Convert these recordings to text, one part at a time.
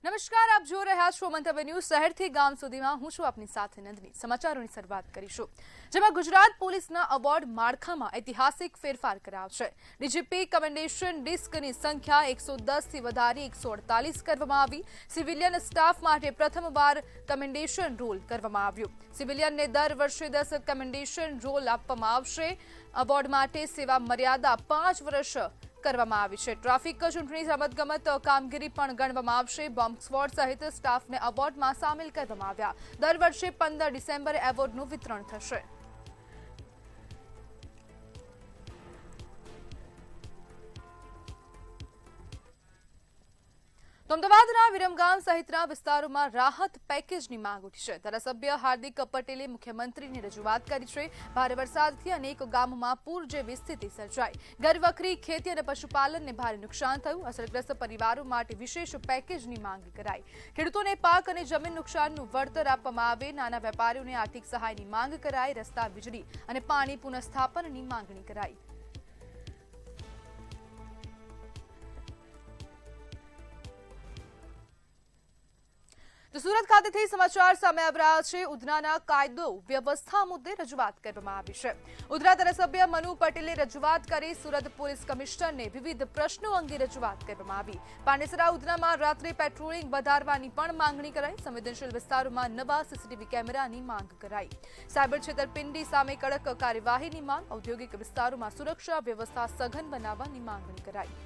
નમસ્કાર, આપ જોઈ રહ્યા છો મંતવ્ય ન્યૂઝ શહેરથી ગામ સુધીમાં. હું છું આપની સાથે નંદની. સમાચારોની શરૂઆત કરીશું, જેમાં ગુજરાત પોલીસના એવોર્ડ માળખામાં ઐતિહાસિક ફેરફાર કરાવશે. ડીજીપી કમેન્ડેશન ડિસ્કની સંખ્યા 110થી વધારી 148 કરવામાં આવી. સિવિલિયન સ્ટાફ માટે પ્રથમવાર કમેન્ડેશન રોલ કરવામાં આવ્યું. સિવિલિયનને દર વર્ષે 10 કમેન્ડેશન રોલ આપવામાં આવશે. એવોર્ડ માટે સેવા મર્યાદા 5 વર્ષ કરવામાં આવી છે. ટ્રાફિક, ચૂંટણી, રમતગમત કામગીરી પણ ગણવામાં આવશે. બોમ્બ સ્ક્વોડ સહિત સ્ટાફને એવોર્ડમાં સામેલ કરવામાં આવ્યા. દર વર્ષે 15 ડિસેમ્બરે એવોર્ડનું વિતરણ થશે. તો અમદાવાદના વિરમગામ સહિતના વિસ્તારોમાં રાહત પેકેજની માંગ ઉઠી છે. ધારાસભ્ય હાર્દિક પટેલે મુખ્યમંત્રીને રજૂઆત કરી છે. ભારે વરસાદથી અનેક ગામોમાં પૂર જેવી સ્થિતિ સર્જાઈ. ઘરવખરી, ખેતી અને પશુપાલનને ભારે નુકસાન થયું. અસરગ્રસ્ત પરિવારો માટે વિશેષ પેકેજની માંગ કરાઈ. ખેડૂતોને પાક અને જમીન નુકસાનનું વળતર આપવામાં આવે. નાના વેપારીઓને આર્થિક સહાયની માંગ કરાઈ. રસ્તા, વીજળી અને પાણી પુનઃસ્થાપનની માંગણી કરાઈ. તો સુરત ખાતેથી સમાચાર સામે આવી રહ્યા છે. ઉધનાના કાયદો વ્યવસ્થા મુદ્દે રજૂઆત કરવામાં આવી છે. ઉધના ધારાસભ્ય મનુ પટેલે રજૂઆત કરી. સુરત પોલીસ કમિશનરને વિવિધ પ્રશ્નો અંગે રજૂઆત કરવામાં આવી. પાંડેસરા ઉધનામાં રાત્રે પેટ્રોલિંગ વધારવાની પણ માંગણી કરાઈ. સંવેદનશીલ વિસ્તારોમાં નવા સીસીટીવી કેમેરાની માંગ કરાઈ. સાયબર છેતરપિંડી સામે કડક કાર્યવાહીની માંગ. ઔદ્યોગિક વિસ્તારોમાં સુરક્ષા વ્યવસ્થા સઘન બનાવવાની માંગણી કરાઈ.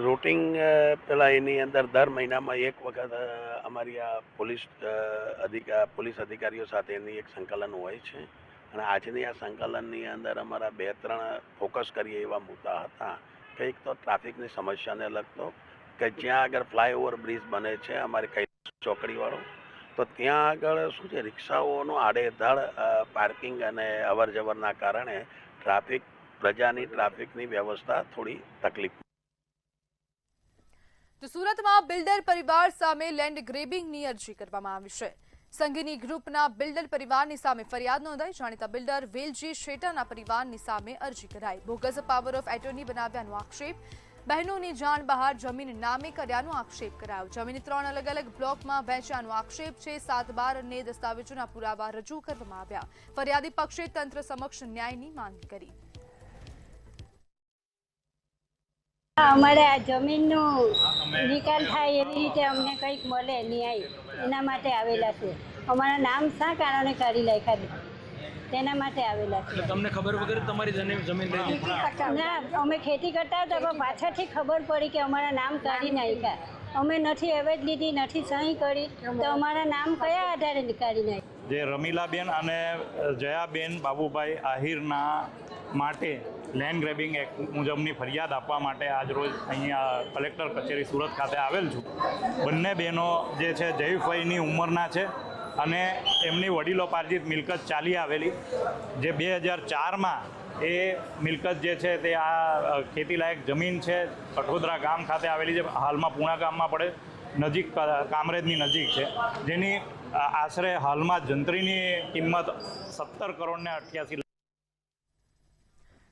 રૂટિંગ પેલા એની અંદર દર મહિનામાં એક વખત અમારી આ પોલીસ અધિકારીઓ સાથેની એક સંકલન હોય છે. અને આજની આ સંકલનની અંદર અમારા 2-3 ફોકસ કરીએ એવા મુદ્દા હતા. કંઈક તો ટ્રાફિકની સમસ્યાને લગતો કે જ્યાં આગળ ફ્લાયઓવર બ્રિજ બને છે અમારી કૈલાસ ચોકડીવાળો, તો ત્યાં આગળ શું છે, રિક્ષાઓનું આડેધડ પાર્કિંગ અને અવર જવરના કારણે પ્રજાની ટ્રાફિકની વ્યવસ્થા થોડી તકલીફ. તો સુરતમાં બિલ્ડર પરિવાર સામે લેન્ડ ગ્રેબિંગની અરજી કરવામાં આવી છે. સંઘની ગ્રુપના બિલ્ડર પરિવારની સામે ફરિયાદ નોંધાઈ. જાણીતા બિલ્ડર વેલજી શેટાના પરિવારની સામે અરજી કરાઈ. બોગસ પાવર ઓફ એટર્ની બનાવ્યાનો આક્ષેપ. બહેનોની જાણ બહાર જમીન નામે કર્યાનો આક્ષેપ કરાયો. જમીન 3 અલગ અલગ બ્લોકમાં વહેંચ્યાનો આક્ષેપ છે. 7/12 અને દસ્તાવેજોના પુરાવા રજૂ કરવામાં આવ્યા. ફરિયાદી પક્ષે તંત્ર સમક્ષ ન્યાયની માંગ કરી. અમારે આ જમીનનું નિકાલ થાય એવી રીતે અમને કંઈક મળે ન્યાય, એના માટે આવેલા છે. અમારા નામ શા કારણે કાઢી નાખ્યા તેના માટે આવેલા છે. તમને ખબર વગર તમારી જમીન ના, અમે ખેતી કરતા હતા પણ પાછળથી ખબર પડી કે અમારા નામ કાઢી નાખ્યા. અમે નથી અવેજ લીધી, નથી સહી કરી, તો અમારા નામ કયા આધારે કાઢી નાખ્યા? જે રમીલાબેન અને જયાબેન બાબુભાઈ આહિરના માટે લેન્ડ ગ્રેબિંગ એક્ટ મુજબની ફરિયાદ આપવા માટે આજરોજ અહીંયા કલેક્ટર કચેરી સુરત ખાતે આવેલ છું. બંને બહેનો જે છે જયફાઈની ઉંમરના છે અને એમની વડીલોપાર્જિત મિલકત ચાલી આવેલી, જે 2004માં એ મિલકત જે છે તે આ ખેતીલાયક જમીન છે, કઠોદરા ગામ ખાતે આવેલી છે. હાલમાં પૂણા ગામમાં પડે નજીક, કામરેજની નજીક છે, જેની આશરે હાલમાં જંત્રીની કિંમત 17 કરોડ ને 88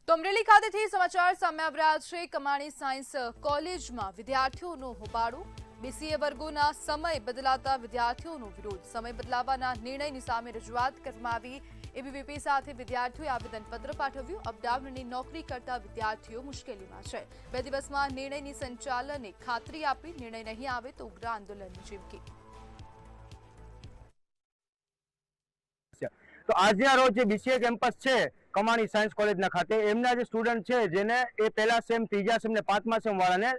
તો અમરેલી ખાતેથી સમાચાર સામે આવી રહ્યા છે. કમાણી સાયન્સ કોલેજમાં વિદ્યાર્થીઓનો હોબાળો. બીસીએ વર્ગોના સમય બદલાતા વિદ્યાર્થીઓનો વિરોધ. સમય બદલાવાના નિર્ણયની સામે રજૂઆત કરવામાં આવી. એબીવીપી સાથે વિદ્યાર્થીઓએ આવેદનપત્ર પાઠવ્યું. અપડાઉનની નોકરી કરતા વિદ્યાર્થીઓ મુશ્કેલીમાં છે. 2 દિવસમાં નિર્ણયની સંચાલને ખાતરી આપી. નિર્ણય નહીં આવે તો ઉગ્ર આંદોલનની ચીમકી. તો આજના રોજ જે બીસીએ કેમ્પસ છે કમાણી સાયન્સ કોલેજના ખાતે, એમના જે સ્ટુડન્ટ છે જેને એ પહેલા સેમ, ત્રીજા સેમ ને 5મા સેમ વાળાને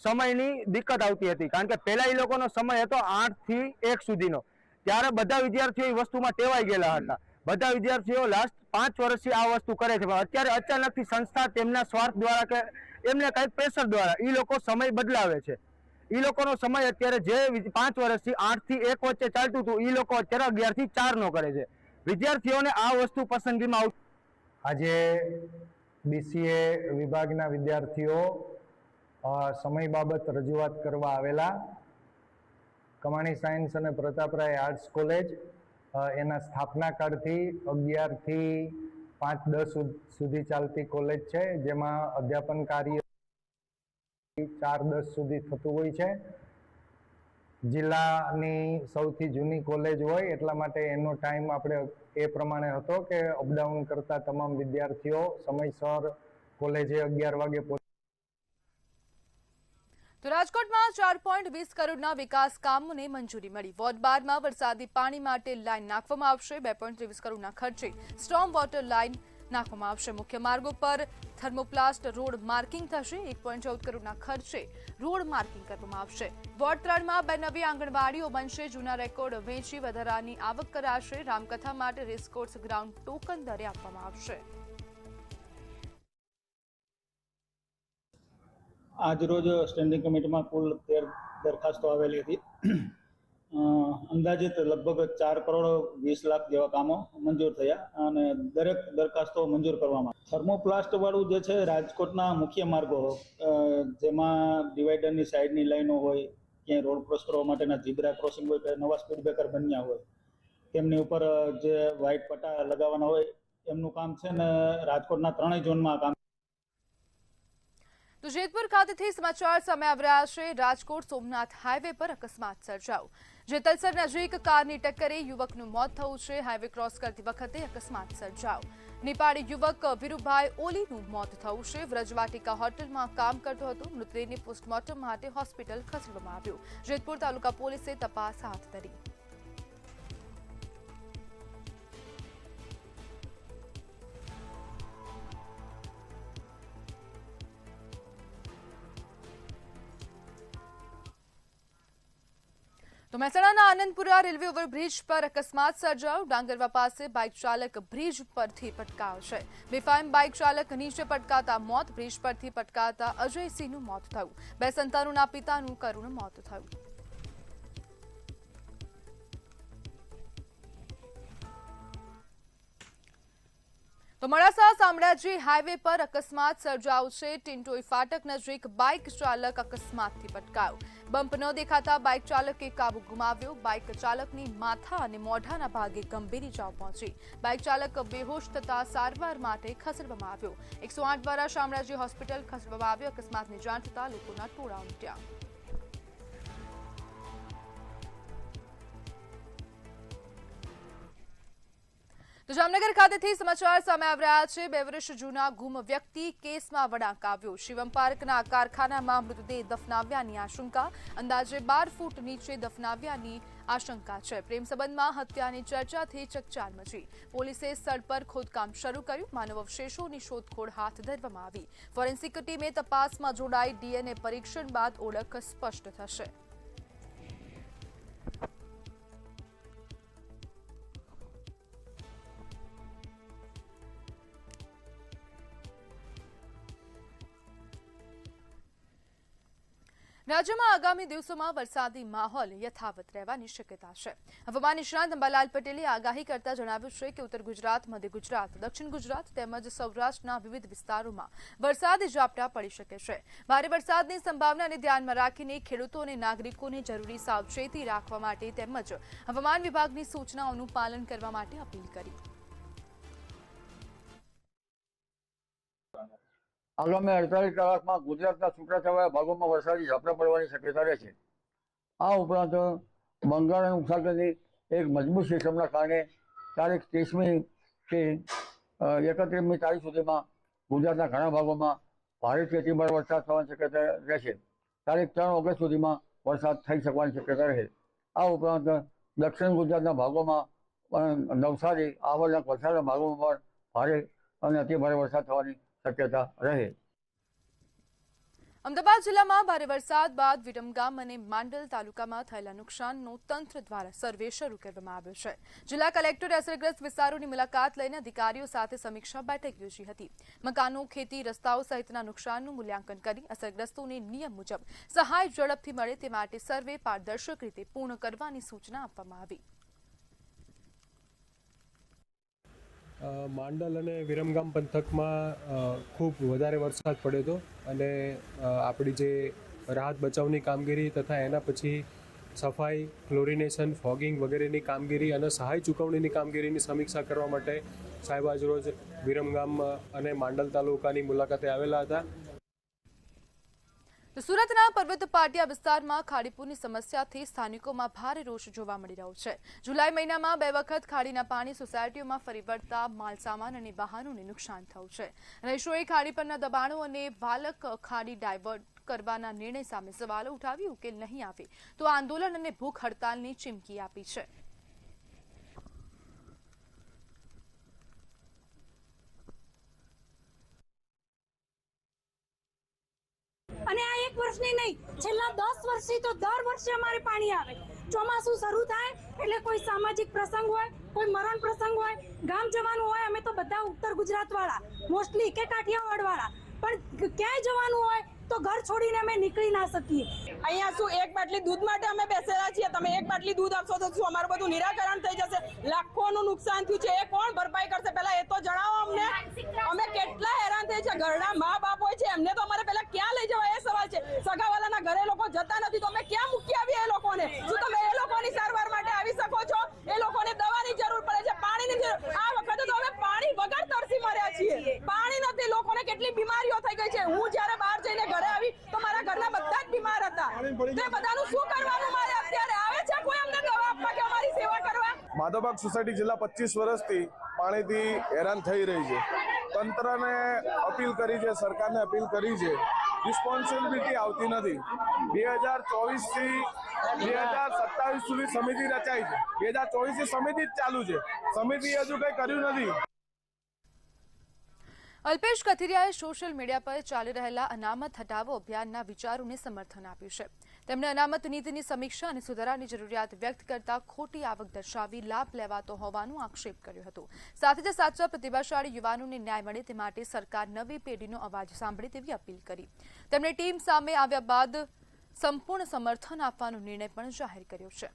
સમયની દિક્કત આવતી હતી. કારણ કે પહેલા એ લોકોનો સમય હતો 8 થી 1 સુધીનો. ત્યારે બધા વિદ્યાર્થીઓ એ વસ્તુમાં ટેવાઈ ગયેલા હતા. બધા વિદ્યાર્થીઓ લાસ્ટ 5 વર્ષથી આ વસ્તુ કરે છે. પણ અત્યારે અચાનકથી સંસ્થા તેમના સ્વાર્થ દ્વારા કે એમને કંઈક પ્રેશર દ્વારા એ લોકો સમય બદલાવે છે. એ લોકોનો સમય અત્યારે જે 5 વર્ષથી 8 થી 1 વચ્ચે ચાલતું હતું, એ લોકો અત્યારે 11 થી 4 નો કરે છે. વિદ્યાર્થીઓને આ વસ્તુ પસંદગીમાં આજે બીસીએ વિભાગના વિદ્યાર્થીઓ સમય બાબત રજૂઆત કરવા આવેલા. કમાણી સાયન્સ અને પ્રતાપરાય આર્ટ્સ કોલેજ એના સ્થાપના કાળથી 11 થી 5-10 સુધી ચાલતી કોલેજ છે, જેમાં અધ્યાપન કાર્ય 4:10 સુધી થતું હોય છે. જિલ્લાની સૌથી જૂની કોલેજ હોય એટલા માટે એનો ટાઈમ આપણે એ પ્રમાણે હતો કે અપડાઉન કરતા તમામ વિદ્યાર્થીઓ સમયસર કોલેજે 11 વાગે તો રાજકોટમાં 4.20 કરોડના વિકાસ કામોને મંજૂરી મળી. વોર્ડ 12માં વરસાદી પાણી માટે લાઇન નાખવામાં આવશે. 2.23 કરોડના ખર્ચે સ્ટોર્મ વોટર લાઇન નાખવામાં આવશે. મુખ્ય માર્ગો પર થર્મોપ્લાસ્ટ રોડ માર્કિંગ થશે. 1.14 કરોડના ખર્ચે રોડ માર્કિંગ કરવામાં આવશે. વોર્ડ 3માં 2 નવી આંગણવાડીઓ બનશે. જૂના રેકોર્ડ વેચી વધારાની આવક કરાશે. રામકથા માટે રેસકોર્સ ગ્રાઉન્ડ ટોકન દરે આપવામાં આવશે. આજરોજ સ્ટેન્ડિંગ કમિટીમાં કુલ 13 દરખાસ્તો આવેલી હતી. અંદાજિત લગભગ 4.20 કરોડ જેવા કામો મંજૂર થયા અને દરેક દરખાસ્તો મંજૂર કરવામાં. થર્મોપ્લાસ્ટ વાળું જે છે રાજકોટના મુખ્ય માર્ગો જેમાં ડિવાઈડરની સાઈડની લાઈનો હોય, ક્યાંય રોડ ક્રોસ કરવા માટેના ઝીબ્રા ક્રોસિંગ હોય કે નવા સ્પીડ બ્રેકર બન્યા હોય તેમની ઉપર જે વ્હાઇટ પટ્ટા લગાવવાના હોય એમનું કામ છે ને રાજકોટના 3 ઝોનમાં કામ. તો જેતપુર ખાતેથી સમાચાર સામે આવી રહ્યા છે. રાજકોટ સોમનાથ હાઈવે પર અકસ્માત સર્જાયો. જેતલસર નજીક કારની ટક્કરે યુવકનું મોત થયું છે. હાઈવે ક્રોસ કરતી વખતે અકસ્માત સર્જાયો. નેપાળી યુવક વીરુભાઈ ઓલીનું મોત થયું છે. વ્રજવાટિકા હોટલમાં કામ કરતો હતો. મૃતદેહને પોસ્ટમોર્ટમ માટે હોસ્પિટલ ખસેડવામાં આવ્યો. જેતપુર તાલુકા પોલીસે તપાસ હાથ ધરી. તો મહેસાણાના આનંદપુરા રેલવે ઓવરબ્રિજ પર અકસ્માત સર્જાયો. ડાંગરવા પાસે બાઇક ચાલક બ્રિજ પરથી પટકાયો છે. બેફામ બાઇક ચાલક નીચે પટકાતા મોત. બ્રિજ પરથી પટકાતા અજયસિંહનું મોત થયું. 2 સંતાનોના પિતાનું કરુણ મોત થયું. તો મોડાસા શામળાજી હાઈવે પર અકસ્માત સર્જાયો છે. ટિન્ટોઈ ફાટક નજીક બાઇક ચાલક અકસ્માતથી પટકાયો. બમ્પ ન દેખાતા બાઇક ચાલકે કાબુ ગુમાવ્યો. બાઇક ચાલકની માથા અને મોઢાના ભાગે ગંભીર ઇજાઓ પહોંચી. બાઇક ચાલક બેહોશ થતા સારવાર માટે ખસેડવામાં આવ્યો. 108 દ્વારા શામળાજી હોસ્પિટલ ખસેડવામાં આવ્યો. અકસ્માતની જાણ થતા લોકોના ટોળા ઉમટ્યા. તો જામનગર ખાતેથી સમાચાર સામે આવી રહ્યા છે. 2 વર્ષ જૂના ગુમ વ્યક્તિ કેસમાં વળાંક આવ્યો. શિવમ પાર્કના કારખાનામાં મૃતદેહ દફનાવ્યાની આશંકા. અંદાજે 12 ફૂટ નીચે દફનાવ્યાની આશંકા છે. પ્રેમ સંબંધમાં હત્યાની ચર્ચાથી ચકચાર મચી. પોલીસે સ્થળ પર ખોદકામ શરૂ કર્યું. માનવ અવશેષોની શોધખોળ હાથ ધરવામાં આવી. ફોરેન્સિક ટીમે તપાસમાં જોડાઈ. ડીએનએ પરીક્ષણ બાદ ઓળખ સ્પષ્ટ થશે. રાજ્યમાં આગામી દિવસોમાં વરસાદી માહોલ યથાવત રહેવાની શક્યતા છે. હવામાન નિષ્ણાત અંબાલાલ પટેલે આગાહી કરતા જણાવ્યું છે કે ઉત્તર ગુજરાત, મધ્ય ગુજરાત, દક્ષિણ ગુજરાત તેમજ સૌરાષ્ટ્રના વિવિધ વિસ્તારોમાં વરસાદી ઝાપટા પડી શકે છે. ભારે વરસાદની સંભાવનાને ધ્યાનમાં રાખીને ખેડૂતો અને નાગરિકોને જરૂરી સાવચેતી રાખવા માટે તેમજ હવામાન વિભાગની સૂચનાઓનું પાલન કરવા માટે અપીલ કરી. આગામી 48 કલાકમાં ગુજરાતના છૂટાછવાયા ભાગોમાં વરસાદી ઝાપટા પડવાની શક્યતા રહેશે. આ ઉપરાંત બંગાળના ઉપસાગરની એક મજબૂત સિસ્ટમના કારણે તારીખ 30મી થી 31મી તારીખ સુધીમાં ગુજરાતના ઘણા ભાગોમાં ભારેથી અતિભારે વરસાદ થવાની શક્યતા રહેશે. તારીખ 3 ઓગસ્ટ સુધીમાં વરસાદ થઈ શકવાની શક્યતા રહે. આ ઉપરાંત દક્ષિણ ગુજરાતના ભાગોમાં નવસારી, આહવા, વલસાડના ભાગોમાં પણ ભારે અને અતિભારે વરસાદ થવાની શક્યતા રહે. અમદાવાદ જિલ્લામાં ભારે વરસાદ બાદ વિરમગામ અને માંડલ તાલુકામાં થયેલા નુકસાનનો તંત્ર દ્વારા સર્વે શરૂ કરવામાં આવ્યો છે. જિલ્લા કલેક્ટરે અસરગ્રસ્ત વિસ્તારોની મુલાકાત લઈને અધિકારીઓ સાથે સમીક્ષા બેઠક યોજી હતી. મકાનો, ખેતી, રસ્તાઓ સહિતના નુકસાનનું મૂલ્યાંકન કરી અસરગ્રસ્તોને નિયમ મુજબ સહાય ઝડપથી મળે તે માટે સર્વે પારદર્શક રીતે પૂર્ણ કરવાની સૂચના આપવામાં આવી. માંડલ અને વિરમગામ પંથકમાં ખૂબ વધારે વરસાદ પડ્યો હતો અને આપણી જે રાહત બચાવની કામગીરી તથા એના પછી સફાઈ, ક્લોરિનેશન, ફોગિંગ વગેરેની કામગીરી અને સહાય ચૂકવણીની કામગીરીની સમીક્ષા કરવા માટે સાહેબ આજરોજ વિરમગામ અને માંડલ તાલુકાની મુલાકાતે આવેલા હતા. તો સુરતના પર્વત પાટિયા વિસ્તારમાં ખાડીપુરની સમસ્યાથી સ્થાનિકોમાં ભારે રોષ જોવા મળી રહ્યો છે. જુલાઈ મહિનામાં 2 વખત ખાડીના પાણી સોસાયટીઓમાં ફરી વળતા માલસામાન અને વાહનોને નુકસાન થયું છે. રહીશોએ ખાડી પરના દબાણો અને વાલક ખાડી ડાયવર્ટ કરવાના નિર્ણય સામે સવાલો ઉઠાવી ઉકેલ નહીં આવે તો આંદોલન અને ભૂખ હડતાલની ચીમકી આપી છે. અને આ એક વર્ષની નહીં, છેલ્લા 10 વર્ષથી તો દર વર્ષે અમારે પાણી આવે. ચોમાસું શરૂ થાય એટલે કોઈ સામાજિક પ્રસંગ હોય, કોઈ મરણ પ્રસંગ હોય, ગામ જવાનું હોય. અમે તો બધા ઉત્તર ગુજરાત વાળા મોસ્ટલી કે કાઠિયાવાડ વાળા, પણ ક્યાંય જવાનું હોય તો ઘર છોડીને અમે નીકળી ના શકીએ. અહીંયા શું એક બાટલી દૂધ માટે અમે બેસેલા છીએ? તમે એક બાટલી દૂધ આપશો તો શું અમારું બધું નિરાકરણ થઈ જશે? લાખોનું નુકસાન થયું છે, એ કોણ ભરપાઈ કરશે? પહેલા એ તો જણાવો અમને. અમે કેટલા હેરાન થઈ છે. ઘરના મા બાપ હોય છે, એમને તો અમારે પહેલા ક્યાં લઈ જવા એ સવાલ છે. સગાવાલાના ઘરે લોકો જતા નથી તો અમે ક્યાં મૂકી આવીએ એ લોકોને? શું તમે એ લોકોની સારવાર માટે આવી શકો છો? એ લોકોને દવાની જરૂર પડે છે, પાણીની જરૂર. આ વખતે તો અમે પાણી વગર તરસી મર્યા છીએ. પાણી નથી, લોકોને કેટલી બીમારીઓ થઈ ગઈ છે. હું જ્યારે બહાર જઈને ઘરે આવી તો મારા ઘરના બધા જ બીમાર હતા. તે બધાનું શું કરવાનું મારે? અત્યારે આવે છે કોઈ અમને દવા આપવા કે અમારી સેવા કરવા? માધવબાગ સોસાયટી છેલ્લા 25 વર્ષથી પાણીથી હેરાન થઈ રહી છે. તંત્રને અપીલ કરી છે, સરકારને અપીલ કરી છે, રિસ્પોન્સિબિલિટી આવતી નથી. 2024 થી 2027 સુધી સમિતિ રચાઈ છે. 2024 થી સમિતિ જ ચાલુ છે, સમિતિ હજુ કંઈ કર્યું નથી. અલ્પેશ કથિરિયાએ સોશિયલ મીડિયા પર ચાલી રહેલા અનામત હટાવો અભિયાનના વિચારોને સમર્થન આપ્યું છે. તેમણે અનામત નીતિની સમીક્ષા અને સુધારાની જરૂરિયાત વ્યક્ત કરતા ખોટી આવક દર્શાવી લાભ લેવાતો હોવાનો આક્ષેપ કર્યો હતો. સાથે જ સાચા પ્રતિભાશાળી યુવાનોને ન્યાય મળે તે માટે સરકાર નવી પેઢીનો અવાજ સાંભળે તેવી અપીલ કરી. તેમણે ટીમ સામે આવ્યા બાદ સંપૂર્ણ સમર્થન આપવાનો નિર્ણય પણ જાહેર કર્યો છે.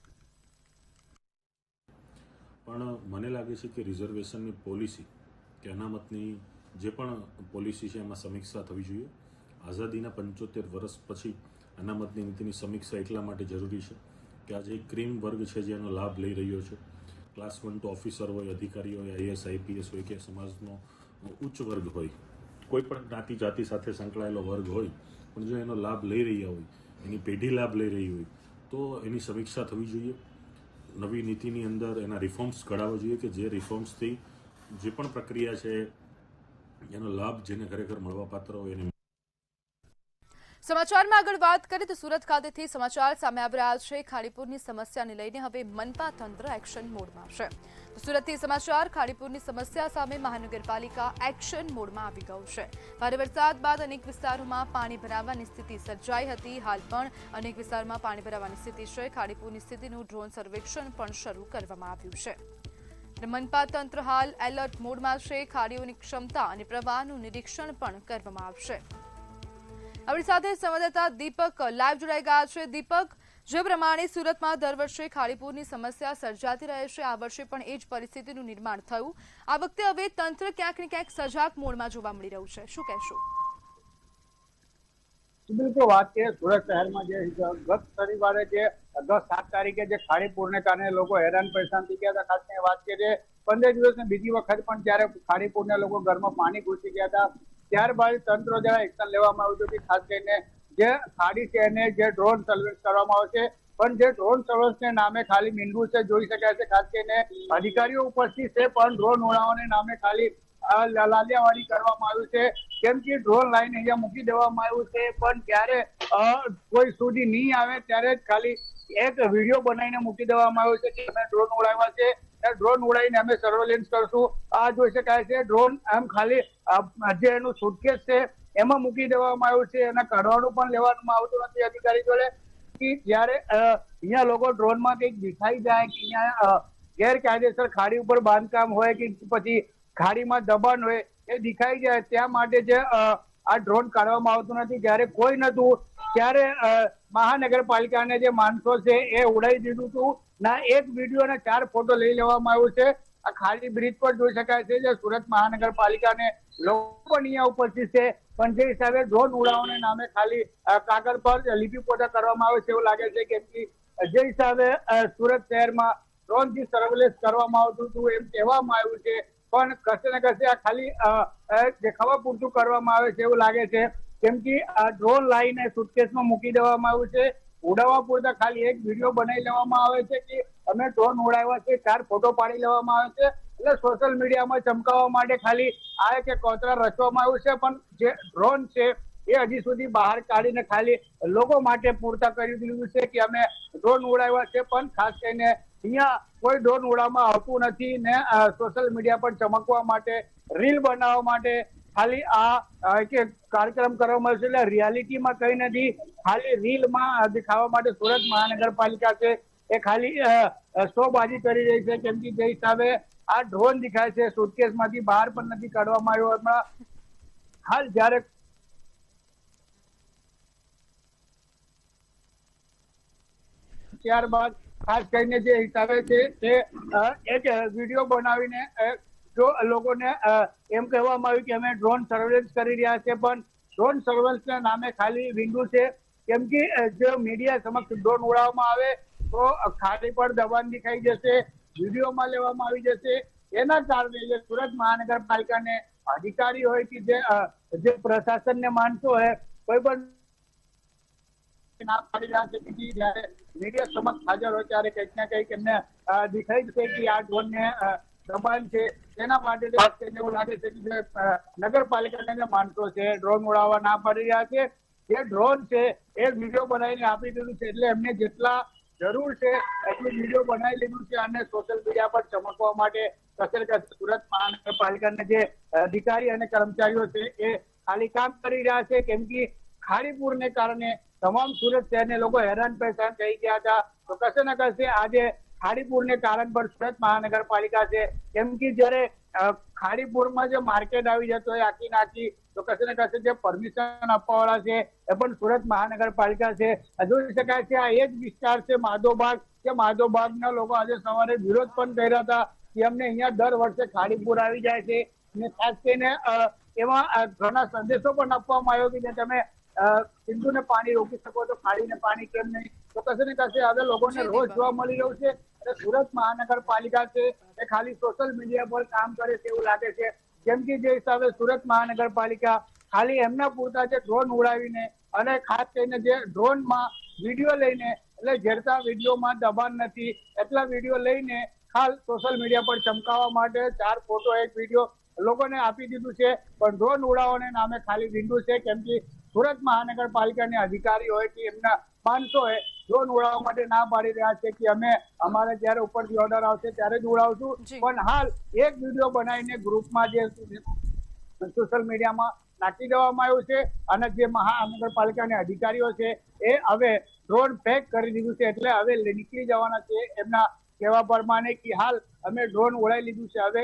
પણ મને લાગે છે કે રિઝર્વેશનની પોલિસી કે અનામતની જે પણ પોલિસી છે એમાં સમીક્ષા થવી જોઈએ. આઝાદીના 75 વર્ષ પછી અનામતની નીતિની સમીક્ષા એટલા માટે જરૂરી છે કે આજે એક ક્રીમ વર્ગ છે જેનો લાભ લઈ રહ્યો છે. ક્લાસ 1 તો ઓફિસર હોય, અધિકારી હોય, આઈએસ આઈપીએસ હોય કે સમાજનો ઉચ્ચ વર્ગ હોય, કોઈ પણ જ્ઞાતિ જાતિ સાથે સંકળાયેલો વર્ગ હોય, પણ જો એનો લાભ લઈ રહ્યા હોય, એની પેઢી લાભ લઈ રહી હોય તો એની સમીક્ષા થવી જોઈએ. નવી નીતિની અંદર એના રિફોર્મ્સ કઢાવવા જોઈએ કે જે રિફોર્મ્સથી જે પણ પ્રક્રિયા છે એનો લાભ જેને ખરેખર મળવાપાત્ર હોય એને. સમાચારમાં આગળ વાત કરીએ તો સુરત ખાતેથી સમાચાર સામે આવી રહ્યા છે. ખાડીપુરની સમસ્યાને લઈને હવે મનપા તંત્ર એક્શન મોડમાં છે. તો સુરતથી સમાચાર. ખાડીપુરની સમસ્યા સામે મહાનગરપાલિકા એક્શન મોડમાં આવી ગયું છે. ભારે વરસાદ બાદ અનેક વિસ્તારોમાં પાણી ભરાવાની સ્થિતિ સર્જાઈ હતી. હાલ પણ અનેક વિસ્તારોમાં પાણી ભરાવાની સ્થિતિ છે. ખાડીપુરની સ્થિતિનું ડ્રોન સર્વેક્ષણ પણ શરૂ કરવામાં આવ્યું છે. મનપા તંત્ર હાલ એલર્ટ મોડમાં છે. ખાડીઓની ક્ષમતા અને પ્રવાહનું નિરીક્ષણ પણ કરવામાં આવશે. આપણી સાથે સંવાદદાતા દીપક લાઈવ જોડાઈ ગયા છે. દીપક, જે પ્રમાણે સુરતમાં દર વર્ષે ખાડીપુરની સમસ્યા સર્જાતી રહે છે, આ વર્ષે પણ એ જ પરિસ્થિતિનું નિર્માણ થયું. આ વખતે હવે તંત્ર ક્યાંક ને ક્યાંક સજાગ મોડમાં જોવા મળી રહ્યું છે. શું કહેશો? બિલકુલ વાત છે. સુરત શહેરમાં જે ગત શનિવારે જે 7 તારીખે જે ખાડીપુરને કારણે લોકો હેરાન પરેશાન થઈ ગયા હતા, ખાસ કરીને વાત કરીએ 15 દિવસની બીજી વખત પણ જ્યારે ખાડીપુરના લોકો ઘરમાં પાણી ઘૂસી ગયા હતા, ત્યારબાદ તંત્ર દ્વારા એક્શન લેવામાં આવ્યું હતું કે ખાસ કરીને જે ખાડી છે એને જે ડ્રોન સર્વેલન્સ કરવામાં આવશે. પણ જે ડ્રોન સર્વેલન્સને નામે ખાલી મીંડું છે જોઈ શકાય છે. ખાસ કરીને અધિકારીઓ ઉપસ્થિત છે પણ ડ્રોન ઉડાવવાને નામે ખાલી લાલિયાવાડી કરવામાં આવ્યું છે. કેમ કે ડ્રોન લાઈન અહીંયા મૂકી દેવામાં આવ્યું છે, પણ ત્યારે કોઈ સુધી નહીં આવે ત્યારે જ ખાલી એક વિડીયો બનાવીને મૂકી દેવામાં આવ્યો છે કે અમે ડ્રોન ઉડાવ્યા છે, ડ્રોન ઉડાવીને અમે સર્વેલન્સ કરશું. આ જોઈ શકાય છે ડ્રોન આમ ખાલી જે એનું સુટકેસ છે એમાં મૂકી દેવામાં આવ્યું છે. એના કાઢવાનું પણ લેવામાં આવતું નથી અધિકારી જોડે. જયારે અહીંયા લોકો ડ્રોનમાં કંઈક દેખાઈ જાય કે અહીંયા ગેરકાયદેસર ખાડી ઉપર બાંધકામ હોય કે પછી ખાડીમાં દબાણ હોય એ દેખાઈ જાય, ત્યાં માટે જે આ ડ્રોન કાઢવામાં આવતું નથી. જયારે કોઈ નતું ત્યારે મહાનગરપાલિકાને જે માણસો છે એ ઉડાવી દીધું હતું. ના એક વિડીયો અને 4 ફોટો લઈ લેવામાં આવ્યું છે. આ ખાડી બ્રિજ પર જોઈ શકાય છે જે સુરત મહાનગરપાલિકાને લોકો પણ અહીંયા ઉપસ્થિત છે, પણ જે હિસાબે ડ્રોન ઉડાવવાને નામે ખાલી કાગળ પર લીપીપોતા કરવામાં આવે છે એવું લાગે છે. કેમ કે જે હિસાબે સુરત શહેરમાં ડ્રોનથી સર્વેલન્સ કરવામાં આવતું હતું એમ કહેવામાં આવ્યું છે, પણ કશે ને કશે આ ખાલી દેખાવા પૂરતું કરવામાં આવે છે એવું લાગે છે. કેમ કે આ ડ્રોન લાવીને સુટકેસમાં મૂકી દેવામાં આવ્યું છે. ઉડાવવા પૂરતા ખાલી એક વિડીયો બનાવી લેવામાં આવે છે કે અમે ડ્રોન ઉડાવ્યા છે, 4 ફોટો પાડી લેવામાં આવે છે, એટલે સોશિયલ મીડિયામાં ચમકાવવા માટે ખાલી આ કે કોતરા રચવામાં આવ્યું છે. પણ જે ડ્રોન છે એ હજી સુધી બહાર કાઢીને ખાલી લોકો માટે પૂરતા કરી દીધું છે કે અમે ડ્રોન ઉડાવ્યા છે. પણ ખાસ કરીને અહીંયા કોઈ ડ્રોન ઉડાવવામાં આવતું નથી ને સોશિયલ મીડિયા પર ચમકવા માટે, રીલ બનાવવા માટે ખાલી આ કે કાર્યક્રમ કરવામાં આવશે. એટલે રિયાલિટીમાં કઈ નથી, ખાલી રીલમાં દેખાવા માટે સુરત મહાનગરપાલિકા છે એ ખાલી શોબાજી કરી રહી છે. કેમ કે જે હિસાબે આ ડ્રોન દેખાય છે સુટકેસમાંથી બહાર પણ નથી કાઢવામાં આવ્યો. હમણાં હાલ જ્યારે ત્યારબાદ ખાસ કરીને જે હિસાબે છે તે એક વિડીયો બનાવીને જો લોકોને એમ કહેવામાં આવ્યું કે અમે ડ્રોન સર્વેલન્સ કરી રહ્યા છે, પણ ડ્રોન સર્વેલન્સના નામે ખાલી વિંડુ છે. કેમ કે જો મીડિયા સમક્ષ ડ્રોન ઉડાવવામાં આવે તો ખાલી પર દબાણ દેખાઈ જશે, વિડીયોમાં લેવામાં આવી જશે. એના કારણે જે સુરત મહાનગરપાલિકાને અધિકારી હોય કે જે પ્રશાસનને માનતો હોય કોઈ પણ ના પાડી રહ્યા છે કે જયારે મીડિયા સમક્ષ હાજર હોય ત્યારે કંઈક ના કંઈક એમને દેખાઈ જશે કે આ ડ્રોનને દબાણ છે. તેના માટે એવું લાગે છે કે જે નગરપાલિકાને માનતો છે ડ્રોન ઉડાવવા ના પાડી રહ્યા છે. જે ડ્રોન છે એ વિડીયો બનાવીને આપી દીધું છે, એટલે એમને જેટલા જરૂર છે એટલું વિડીયો બનાવી લીધું છે અને સોશિયલ મીડિયા પર ચમકવા માટે સુરત મહાનગરપાલિકાના જે અધિકારી અને કર્મચારીઓ છે એ ખાલી કામ કરી રહ્યા છે. કેમ કે ખાડીપુરને કારણે તમામ સુરત શહેરને લોકો હેરાન પરેશાન થઈ ગયા હતા. તો કશે ને કશે આજે ખાડીપુરને કારણ પર સુરત મહાનગરપાલિકા છે. કેમ કે જયારે ખાડીપુરમાં જે માર્કેટ આવી જતો હોય આખી નાખી, તો કશે ને કશે જે પરમિશન આપવાવાળા છે એ પણ સુરત મહાનગરપાલિકા છે. જોઈ શકાય છે આ એ જ વિસ્તાર છે માધવબાગ, કે માધવબાગના લોકો આજે સવારે વિરોધ પણ કર્યા હતા કે અમને અહીંયા દર વર્ષે ખાડીપુર આવી જાય છે. અને ખાસ કરીને એમાં ઘણા સંદેશો પણ આપવામાં આવ્યો કે તમે સિંધુને પાણી રોકી શકો તો ખાડીને પાણી કેમ નહીં. તો કશે ને કશે હવે લોકોને રોજ જોવા મળી રહ્યું છે. અને સુરત મહાનગરપાલિકા છે એ ખાલી સોશિયલ મીડિયા પર કામ કરે છે એવું લાગે છે. કેમ કે જે હિસાબે સુરત મહાનગરપાલિકા ખાલી એમના પૂરતા જે ડ્રોન ઉડાવીને અને ખાસ કરીને જે ડ્રોનમાં વિડીયો લઈને, એટલે જેટલા વિડીયોમાં દબાણ નથી એટલા વિડીયો લઈને ખાસ સોશિયલ મીડિયા પર ચમકાવવા માટે 4 ફોટો 1 વિડીયો લોકોને આપી દીધું છે. પણ ડ્રોન ઉડાવવાને નામે ખાલી વિંડુ છે. કેમ કે સુરત મહાનગરપાલિકાના અધિકારી હોય કે એમના માણસો હોય ડ્રોન ઉડાવવા માટે ના પાડી રહ્યા છે કે અમે અમારે જયારે ઉપરથી ઓર્ડર આવશે ત્યારે જ ઉડાવશું. પણ હાલ એક વિડીયો બનાવીને ગ્રુપમાં જે સોશિયલ મીડિયામાં નાખી દેવામાં આવ્યું છે. અને જે મહાનગરપાલિકાના અધિકારીઓ છે એ હવે ડ્રોન પેક કરી દીધું છે, એટલે હવે નીકળી જવાના છે એમના કહેવા પ્રમાણે કે હાલ અમે ડ્રોન ઉડાવી લીધું છે, હવે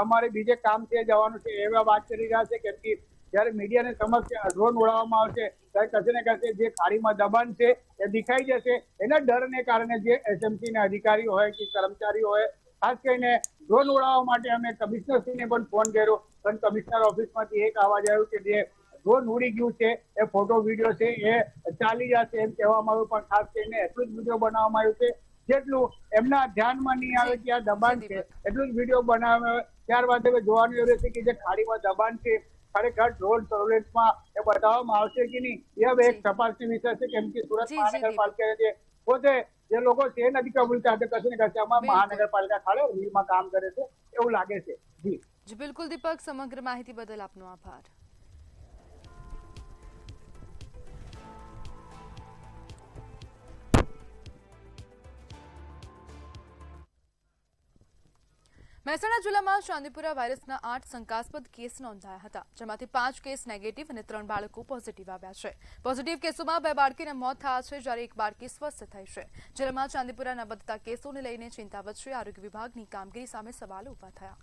અમારે બીજે કામ છે જવાનું છે એવા વાત કરી રહ્યા છે. કેમ કે જયારે મીડિયાને સમક્ષ ડ્રોન ઉડાવવામાં આવશે ત્યારે કશે ને કશે જે ખાડીમાં દબાણ છે એ દેખાઈ જશે. એના ડરને કારણે જે એસએમસીના અધિકારીઓ હોય કે કર્મચારીઓ હોય, ખાસ કરીને ડ્રોન ઉડાવવા માટે અમે કમિશનરશ્રીને પણ ફોન કર્યો, પણ કમિશનર ઓફિસમાંથી એક અવાજ આવ્યો કે જે ડ્રોન ઉડી ગયું છે એ ફોટો વિડીયો છે એ ચાલી જશે એમ કહેવામાં આવ્યું. પણ ખાસ કરીને એટલું જ વિડીયો બનાવવામાં આવ્યું છે જેટલું એમના ધ્યાનમાં નહીં આવે કે આ દબાણ છે, એટલું જ વિડીયો બનાવવામાં. ત્યારબાદ હવે જોવાનું એવું રહેશે કે જે ખાડીમાં દબાણ છે ખરેખર ડ્રોન સર્વેલન્સમાં એ બતાવવામાં આવશે કે નહીં, એ હવે એક તપાસની વિષય છે. કેમ કે સુરત મહાનગરપાલિકા જે પોતે જે લોકો છે નથી કબૂલતા, કશે ને કશે આમાં મહાનગરપાલિકા ખાડે રીલમાં કામ કરે છે એવું લાગે છે. જી બિલકુલ દીપક, સમગ્ર માહિતી બદલ આપનો આભાર. મહેસાણા જિલ્લામાં ચાંદીપુરા વાયરસના 8 શંકાસ્પદ કેસ નોંધાયા હતા, જેમાંથી 5 કેસ નેગેટિવ અને 3 બાળકો પોઝિટિવ આવ્યા છે. પોઝિટિવ કેસોમાં 2 બાળકીના મોત થયા છે, જ્યારે 1 બાળકી સ્વસ્થ થઈ છે. જિલ્લામાં ચાંદીપુરાના વધતા કેસોને લઈને ચિંતા વચ્ચે આરોગ્ય વિભાગની કામગીરી સામે સવાલો ઉભા થયા.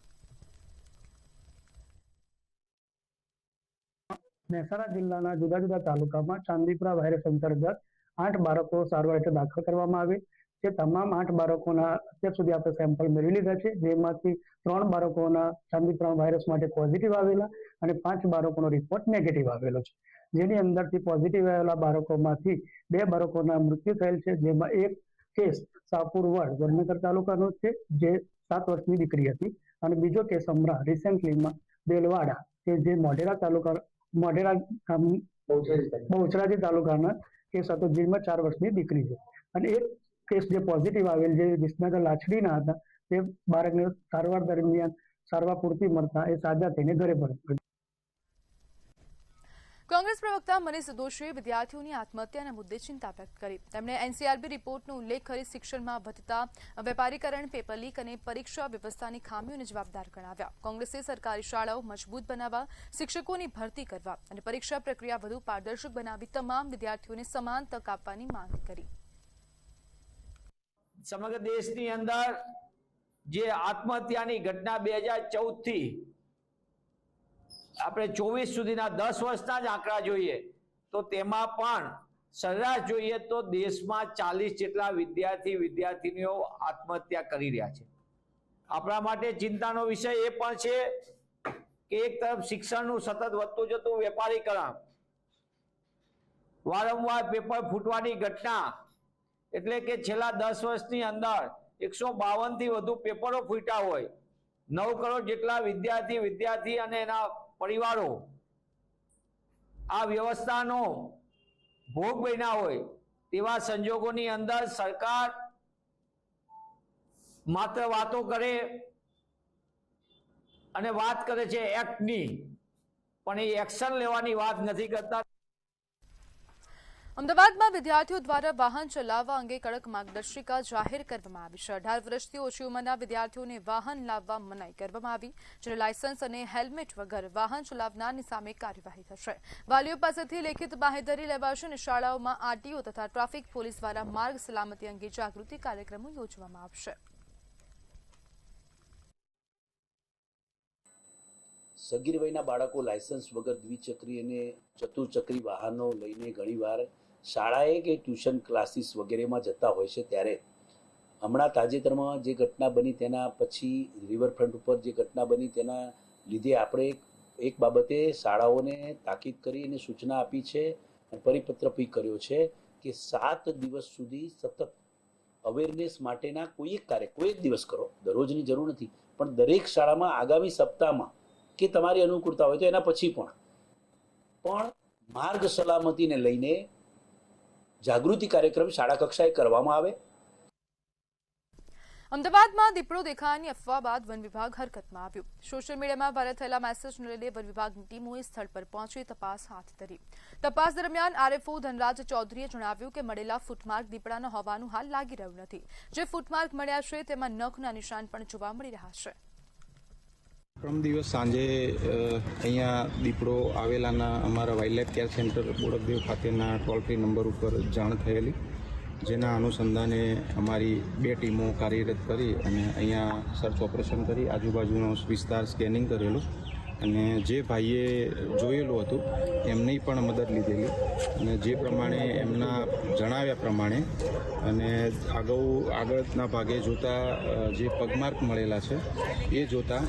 મહેસાણા જિલ્લાના જુદા જુદા તાલુકામાં ચાંદીપુરા વાયરસ અંતર્ગત 8 બાળકો સારવાર હેઠળ દાખલ કરવામાં આવે. જે તમામ 8 બાળકોના અત્યાર સુધી આપણે સેમ્પલ મેળવી લીધા છે, જેમાંથી 3 બાળકોના ચાંદીપુરા વાયરસ માટે પોઝિટિવ આવેલા અને 5 બાળકોનો રિપોર્ટ નેગેટિવ આવેલો છે. જેની અંદરથી પોઝિટિવ આવેલા બાળકોમાંથી 2 બાળકોના મૃત્યુ થયેલ છે, જેમાં એક કેસ સાપુર વડ વડનગર તાલુકાનો છે, જે 7 વર્ષની દીકરી હતી, અને બીજો કેસ હમણાં રિસેન્ટલીમાં બેલવાડા કે જે મોઢેરા તાલુકા મોઢેરા ગામ બહુચરાજી તાલુકાના એ સતોજીમાં 4 વર્ષની દીકરી છે અને એક કેસ જે પોઝિટિવ આવેલ જે વિસનગર લાછડીના હતા તે બાળકને સારવાર દરમિયાન સારવાર પૂરતી મળતા એ સાજા થઈને ઘરે પરત. કોંગ્રેસ પ્રવક્તા મનીષ દોશીએ વિદ્યાર્થીઓની આત્મહત્યાના મુદ્દે ચિંતા વ્યક્ત કરી. તેમણે એનસીઆરબી રિપોર્ટનો ઉલ્લેખ કરી શિક્ષણમાં વધતા વેપારીકરણ, પેપર લીક અને પરીક્ષા વ્યવસ્થાની ખામીઓને જવાબદાર ગણાવ્યા. કોંગ્રેસે સરકારી શાળાઓ મજબૂત બનાવવા, શિક્ષકોની ભરતી કરવા અને પરીક્ષા પ્રક્રિયા વધુ પારદર્શક બનાવી તમામ વિદ્યાર્થીઓને સમાન તક આપવાની માંગ કરી. સમગ્ર દેશની અંદર જે આત્મહત્યાની ઘટના 2014 થી આપણે 24 સુધીના 10 વર્ષના જ આંકડા જોઈએ તો તેમાં પણ સરેરાશ જોઈએ તો દેશમાં 40 જેટલા વિદ્યાર્થીનીઓ આત્મહત્યા કરી રહ્યા છે. આપણા માટે ચિંતાનો વિષય એ પણ છે કે એક તરફ શિક્ષણનું સતત વધતું જતું વેપારીકરણ, વારંવાર પેપર ફૂટવાની ઘટના, એટલે કે છેલ્લા 10 વર્ષની અંદર 152 થી વધુ પેપરો ફૂટ્યા હોય, 9 કરોડ જેટલા વિદ્યાર્થી અને એના પરિવારો આ વ્યવસ્થાનો ભોગ બન્યા હોય તેવા સંજોગોની અંદર સરકાર માત્ર વાતો કરે અને વાત કરે છે એક્ટની, પણ એ એક્શન લેવાની વાત નથી કરતા. અમદાવાદમાં વિદ્યાર્થીઓ દ્વારા વાહન ચલાવવા અંગે કડક માર્ગદર્શિકા જાહેર કરવામાં આવી છે. 18 વર્ષથી ઓછી ઉંમરના વિદ્યાર્થીઓને વાહન લાવવા મનાઈ કરવામાં આવી, જ્યારે લાયસન્સ અને હેલ્મેટ વગર વાહન ચલાવનારની સામે કાર્યવાહી થશે. વાલીઓ પાસેથી લેખિત બાંહેધરી લેવાશે અને શાળાઓમાં આરટીઓ તથા ટ્રાફિક પોલીસ દ્વારા માર્ગ સલામતી અંગે જાગૃતિ કાર્યક્રમો યોજવામાં આવશે. સગીર વયના બાળકો લાયસન્સ વગર દ્વિચક્રી અને ચતુર્ચક્રી વાહનો લઈને ઘણીવાર શાળાએ કે ટ્યુશન ક્લાસીસ વગેરેમાં જતા હોય છે. ત્યારે હમણાં તાજેતરમાં જે ઘટના બની તેના પછી રિવરફ્રન્ટ ઉપર જે ઘટના બની તેના લીધે આપણે એક બાબતે શાળાઓને તાકીદ કરી અને સૂચના આપી છે અને પરિપત્ર પણ કર્યો છે કે 7 દિવસ સુધી સતત અવેરનેસ માટેના કોઈ એક દિવસ કરો, દરરોજની જરૂર નથી, પણ દરેક શાળામાં આગામી સપ્તાહમાં કે તમારી અનુકૂળતા હોય તો એના પછી પણ માર્ગ સલામતીને લઈને જાગૃતિ કાર્યક્રમ શાળા કક્ષાએ કરવામાં આવે. અમદાવાદમાં દીપડો દેખાયાની અફવા બાદ વન વિભાગ હરકતમાં આવ્યું. સોશિયલ મીડિયામાં વાયરલ થયેલા મેસેજને લઈને વન વિભાગની ટીમોએ સ્થળ પર પહોંચી તપાસ હાથ ધરી. તપાસ દરમિયાન આરએફઓ ધનરાજ ચૌધરીએ જણાવ્યું કે મળેલા ફૂટમાર્ક દીપડાના હોવાનું હાલ લાગી રહ્યું નથી. જે ફૂટમાર્ક મળ્યા છે તેમાં નખના નિશાન પણ જોવા મળી રહ્યા છે. પરમ દિવસ સાંજે અહીંયા દીપડો આવેલાના અમારા વાઇલ્ડલાઇફ કેર સેન્ટર બોડકદેવ ખાતેના ટોલ ફ્રી નંબર ઉપર જાણ થયેલી, જેના અનુસંધાને અમારી 2 ટીમો કાર્યરત કરી અને અહીંયા સર્ચ ઓપરેશન કરી આજુબાજુનો વિસ્તાર સ્કેનિંગ કરેલું અને જે ભાઈએ જોયેલું હતું એમની પણ મદદ લીધેલી અને જે પ્રમાણે એમના જણાવ્યા પ્રમાણે અને આગળના ભાગે જોતા જે પગમાર્ક મળેલા છે એ જોતા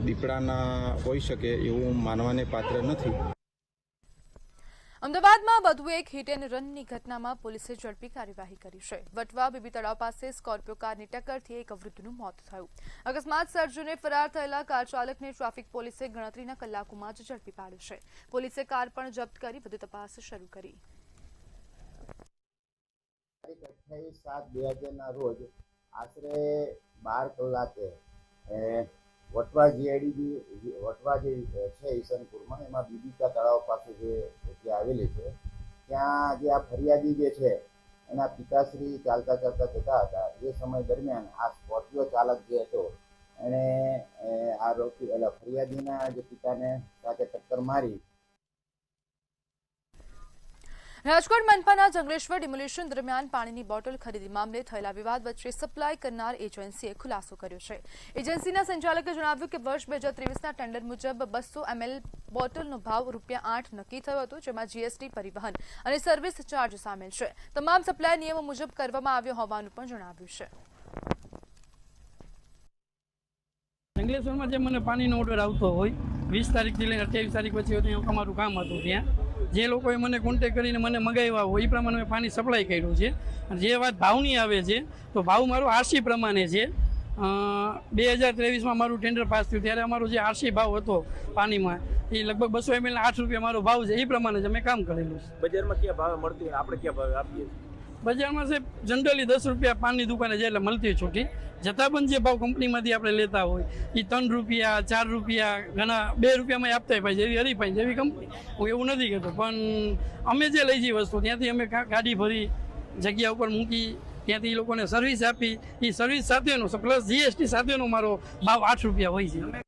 દીપડાના હોઈ શકે એવું માનવાને પાત્ર નથી. અમદાવાદમાં વધુ એક હિટ એન્ડ રનની ઘટનામાં પોલીસે ઝડપી કાર્યવાહી કરી છે. વટવા બીબી તળાવ પાસે સ્કોર્પિયો કારની ટક્કરથી એક વૃદ્ધનું મોત થયું. અકસ્માત સર્જીને ફરાર થયેલા કાર ચાલકને ટ્રાફિક પોલીસે ગણતરીના કલાકોમાં જ ઝડપી પાડ્યો છે. પોલીસે કાર પણ જપ્ત કરી વધુ તપાસ શરૂ કરી. 28/7/2000 રોજ આશરે 12 કલાકે વટવા જીઆઈડીબી વટવા જે છે ઈસનપુરમાં, એમાં બીબીકા તળાવ પાસે જે જગ્યા આવેલી છે ત્યાં જે આ ફરિયાદી જે છે એના પિતાશ્રી ચાલતા જતા હતા. એ સમય દરમિયાન આ સ્કોર્પિયો ચાલક જે હતો એણે આ ફરિયાદીના જે પિતાને સાથે ટક્કર મારી. રાજકોટ મનપાના જંગલેશ્વર ડિમોલિશન દરમિયાન પાણીની બોટલ ખરીદી મામલે થયેલા વિવાદ વચ્ચે સપ્લાય કરનાર એજન્સીએ ખુલાસો કર્યો છે. એજન્સીના સંચાલકે જણાવ્યું કે વર્ષ 2023ના ટેન્ડર મુજબ 200 ml બોટલનો ભાવ ₹8 નક્કી થયો હતો, જેમાં જીએસટી, પરિવહન અને સર્વિસ ચાર્જ સામેલ છે. તમામ સપ્લાય નિયમો મુજબ કરવામાં આવ્યો હોવાનું પણ જણાવ્યું છે. જંગલેશ્વરમાં જે મને પાણીનો ઓર્ડર આવતો હોય 20 તારીખથી લઈને 28 તારીખ પછી ત્યાં અમારું કામ હતું, ત્યાં જે લોકોએ મને કોન્ટેક કરીને મને મગાવ્યા હોય એ પ્રમાણે મેં પાણી સપ્લાય કર્યું છે. અને જે વાત ભાવની આવે છે તો ભાવ મારો આરસી પ્રમાણે છે. 2023માં મારું ટેન્ડર પાસ થયું ત્યારે અમારો જે આરસી ભાવ હતો પાણીમાં એ લગભગ 200 ml 8 રૂપિયા મારો ભાવ છે. એ પ્રમાણે જ અમે કામ કરેલું છે. બજારમાં કયા ભાવે મળતી હોય આપણે કયા ભાવે આપીએ છીએ? બજારમાં છે જનરલી 10 રૂપિયા પાનની દુકાને જાય એટલે મળતી હોય છૂટી. છતાં પણ જે ભાવ કંપનીમાંથી આપણે લેતા હોય એ 3 રૂપિયા 4 રૂપિયા ઘણા 2 રૂપિયામાં આપતા હોય જેવી હરીફાઈ જેવી કંપની. હું એવું નથી કહેતો, પણ અમે જે લઈ જઈએ વસ્તુ ત્યાંથી અમે ગાડી ભરી જગ્યા ઉપર મૂકી ત્યાંથી એ લોકોને સર્વિસ આપી. એ સર્વિસ સાથેનો પ્લસ જીએસટી સાથેનો મારો ભાવ 8 રૂપિયા હોય છે.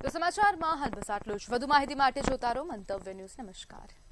તો સમાચારમાં હાલ બસ આટલું જ. વધુ માહિતી માટે જોતા રહો મંતવ્ય ન્યૂઝ. નમસ્કાર.